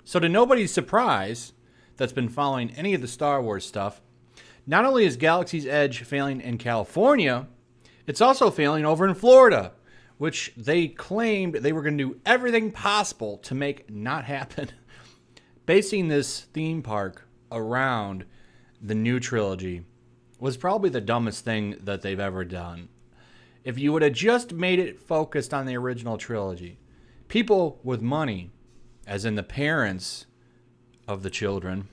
So to nobody's surprise that's been following any of the Star Wars stuff, not only is Galaxy's Edge failing in California, it's also failing over in Florida, which they claimed they were going to do everything possible to make not happen. Basing this theme park around the new trilogy was probably the dumbest thing that they've ever done. If you would have just made it focused on the original trilogy, people with money, as in the parents of the children,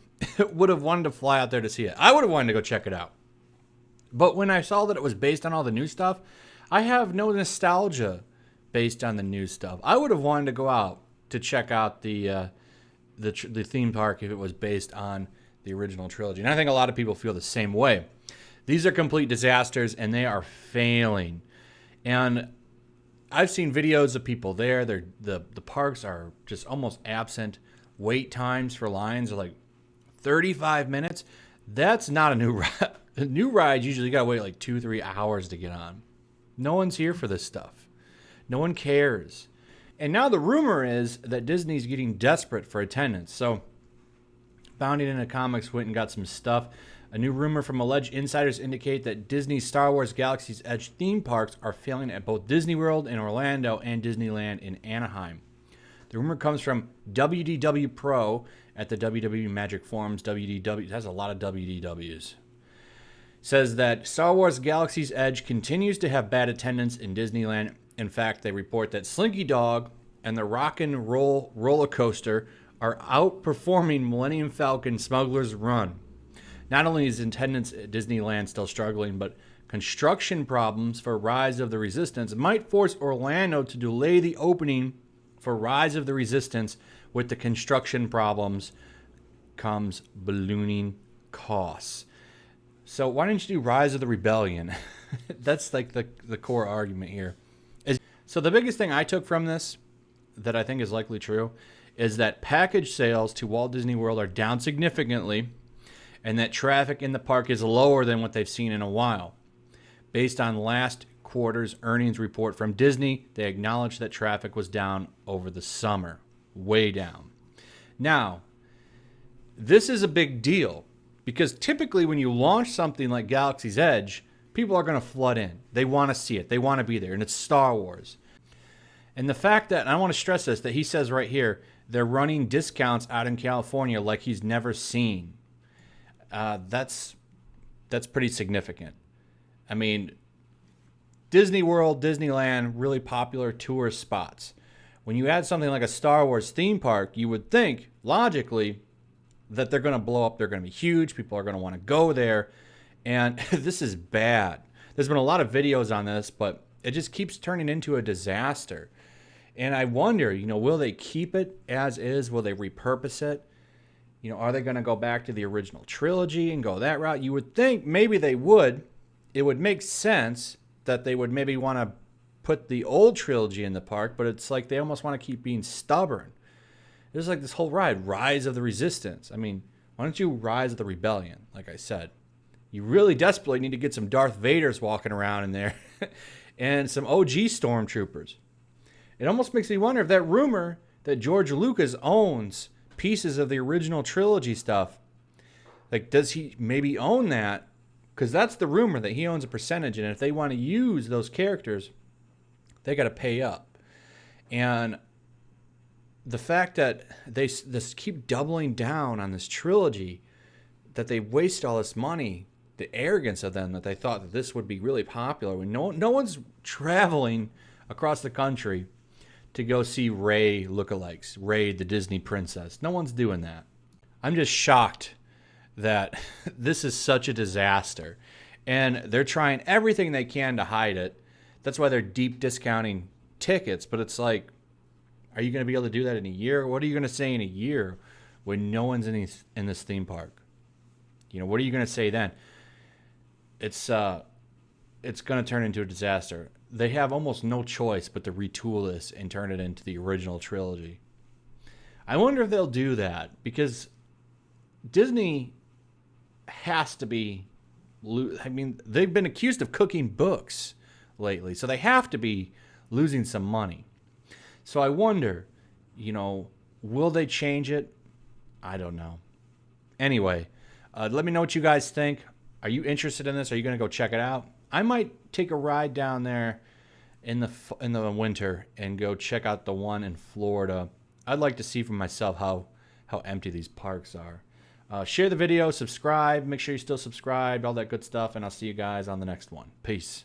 would have wanted to fly out there to see it. I would have wanted to go check it out. But when I saw that it was based on all the new stuff, I have no nostalgia based on the new stuff. I would have wanted to go out to check out the theme park if it was based on the original trilogy. And I think a lot of people feel the same way. These are complete disasters, and they are failing. And I've seen videos of people there. The parks are just almost absent. Wait times for lines are like 35 minutes. That's not a new ride. A new ride, usually you got to wait like 2-3 hours to get on. No one's here for this stuff. No one cares. And now the rumor is that Disney's getting desperate for attendance. So, Bounding into Comics went and got some stuff. A new rumor from alleged insiders indicate that Disney's Star Wars Galaxy's Edge theme parks are failing at both Disney World in Orlando and Disneyland in Anaheim. The rumor comes from WDW Pro at the WWE Magic Forums. WDW has a lot of WDWs. Says that Star Wars Galaxy's Edge continues to have bad attendance in Disneyland. In fact, they report that Slinky Dog and the Rock and Roll roller coaster are outperforming Millennium Falcon Smuggler's Run. Not only is attendance at Disneyland still struggling, but construction problems for Rise of the Resistance might force Orlando to delay the opening for Rise of the Resistance. With the construction problems comes ballooning costs. So why didn't you do Rise of the Rebellion? That's like the core argument here. So the biggest thing I took from this that I think is likely true is that package sales to Walt Disney World are down significantly and that traffic in the park is lower than what they've seen in a while. Based on last quarter's earnings report from Disney, they acknowledged that traffic was down over the summer. Way down. Now, this is a big deal because typically when you launch something like Galaxy's Edge, people are going to flood in. They want to see it. They want to be there. And it's Star Wars. And the fact that, and I want to stress this, that he says right here, they're running discounts out in California like he's never seen. That's pretty significant. I mean, Disney World, Disneyland, really popular tourist spots. When you add something like a Star Wars theme park, you would think, logically, that they're going to blow up. They're going to be huge. People are going to want to go there. And this is bad. There's been a lot of videos on this, but it just keeps turning into a disaster. And I wonder, will they keep it as is? Will they repurpose it? Are they going to go back to the original trilogy and go that route? You would think maybe they would. It would make sense that they would maybe want to put the old trilogy in the park, but it's like they almost want to keep being stubborn. There's like this whole ride, Rise of the Resistance. I mean, why don't you Rise of the Rebellion, like I said? You really desperately need to get some Darth Vaders walking around in there and some OG stormtroopers. It almost makes me wonder if that rumor that George Lucas owns pieces of the original trilogy stuff, like does he maybe own that? Because that's the rumor, that he owns a percentage, and if they want to use those characters, they got to pay up. And the fact that they keep doubling down on this trilogy, that they waste all this money, the arrogance of them that they thought that this would be really popular when no one's traveling across the country to go see Rey lookalikes, Rey the Disney princess. No one's doing that. I'm just shocked that this is such a disaster. And they're trying everything they can to hide it. That's why they're deep discounting tickets. But it's like, are you going to be able to do that in a year? What are you going to say in a year when no one's in this theme park? What are you going to say then? It's going to turn into a disaster. They have almost no choice but to retool this and turn it into the original trilogy. I wonder if they'll do that, because Disney has to be, they've been accused of cooking books lately, so they have to be losing some money. So I wonder, will they change it? I don't know. Anyway, let me know what you guys think. Are you interested in this? Are you going to go check it out? I might take a ride down there in the winter and go check out the one in Florida. I'd like to see for myself how empty these parks are. Share the video, subscribe, make sure you're still subscribed, all that good stuff, and I'll see you guys on the next one. Peace.